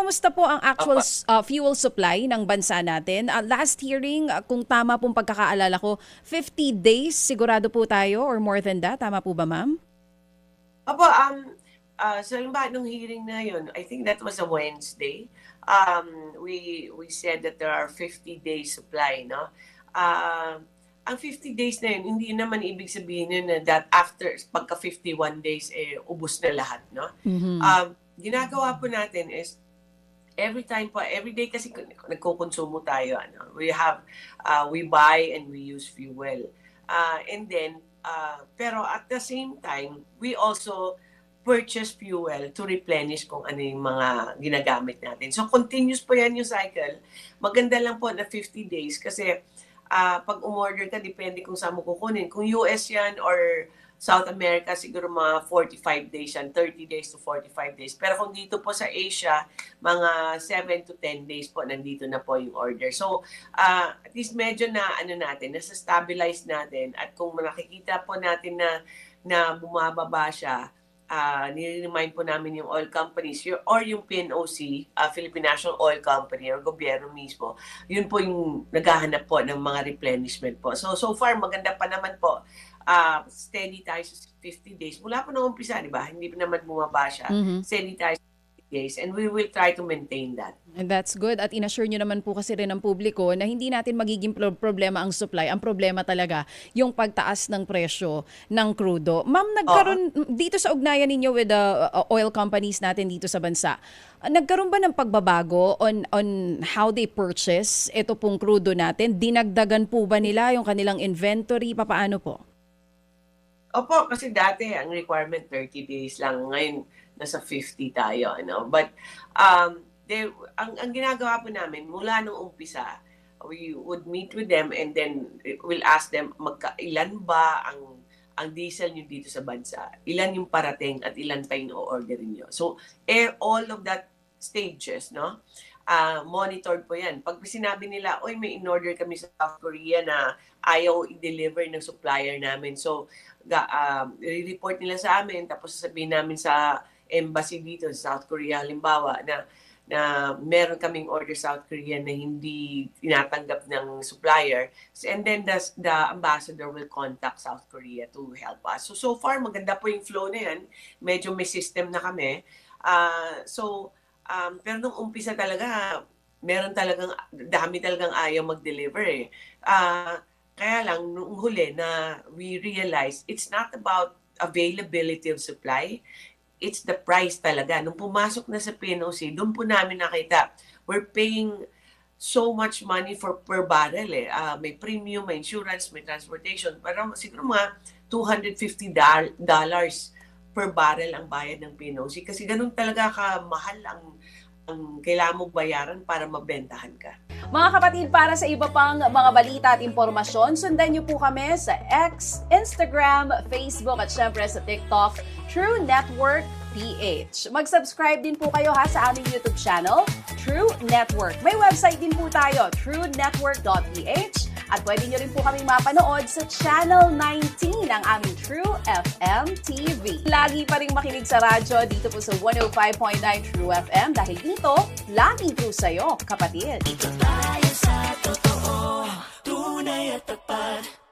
kumusta po ang actual Opo. fuel supply ng bansa natin? Last hearing, kung tama pong pagkakaalala ko, 50 days sigurado po tayo or more than that. Tama po ba, ma'am? Opo, so halimbawa nung hearing na yun, I think that was a Wednesday. We said that there are 50 days supply, no? Ang 50 days na yun, hindi naman ibig sabihin yun na that after, pagka 51 days, ubos na lahat, no? Ginagawa po natin is, every time po, every day kasi nagkukonsumo tayo, ano? We buy and we use fuel. And then, pero at the same time, we also purchase fuel to replenish kung ano yung mga ginagamit natin. So, continuous po yan yung cycle. Maganda lang po na 50 days kasi pag umorder ka, depende kung saan mo kukunin. Kung US yan or South America, siguro mga 45 days yan, 30 days to 45 days. Pero kung dito po sa Asia, mga 7 to 10 days po, nandito na po yung order. So, at least medyo na, nasa-stabilize natin. At kung nakikita po natin na bumababa siya, nire-remind po namin yung oil companies or yung PNOC, Philippine National Oil Company or gobyerno mismo, yun po yung naghahanap po ng mga replenishment po. So far, maganda pa naman po. Steady tayo sa 50 days. Mula po nung umpisa, di ba? Hindi pa naman bumaba siya. Steady tayo sa 50 days and we will try to maintain that. And that's good. At inassure nyo naman po kasi rin ng publiko na hindi natin magiging problema ang supply. Ang problema talaga yung pagtaas ng presyo ng krudo. Ma'am, nagkaroon dito sa ugnayan ninyo with the oil companies natin dito sa bansa, nagkaroon ba ng pagbabago on how they purchase ito pong krudo natin? Dinagdagan po ba nila yung kanilang inventory? Papaano po? Opo, kasi dati ang requirement 30 days lang. Ngayon, nasa 50 tayo. Ano? But ang ginagawa po namin, mula nung umpisa, we would meet with them and then we'll ask them, ilan ba ang diesel nyo dito sa bansa? Ilan yung parating at ilan pa yung o-orderin nyo? So, all of that stages, no? Monitored po yan. Pag sinabi nila, oy, may in-order kami sa South Korea na ayaw i-deliver ng supplier namin. So, i-report nila sa amin, tapos sasabihin namin sa embassy dito sa South Korea, halimbawa, na meron kaming order sa South Korea na hindi tinatanggap ng supplier. And then the ambassador will contact South Korea to help us. So far, maganda po yung flow na yan. Medyo may system na kami. Pero nung umpisa talaga, dami talagang ayaw mag-deliver eh. Kaya lang, nung huli na we realize it's not about availability of supply, it's the price talaga. Nung pumasok na sa PNOC, doon po namin nakita, we're paying so much money for per barrel eh. May premium, may insurance, may transportation. Parang siguro mga $250 per barrel ang bayad ng PNOC. Kasi ganun talaga kamahal ang kailangan mo bayaran para mabentahan ka. Mga kapatid, para sa iba pang mga balita at impormasyon, sundan niyo po kami sa X, Instagram, Facebook at syempre sa TikTok, True Network PH. Mag-subscribe din po kayo sa aming YouTube channel, True Network. May website din po tayo, truenetwork.ph, at pwede niyo rin po kaming mapanood sa Channel 19 ng aming True FM TV. Lagi pa rin makinig sa radyo dito po sa 105.9 True FM dahil dito, laging true sa'yo, kapatid. Ito tayo sa totoo, tunay at tapat.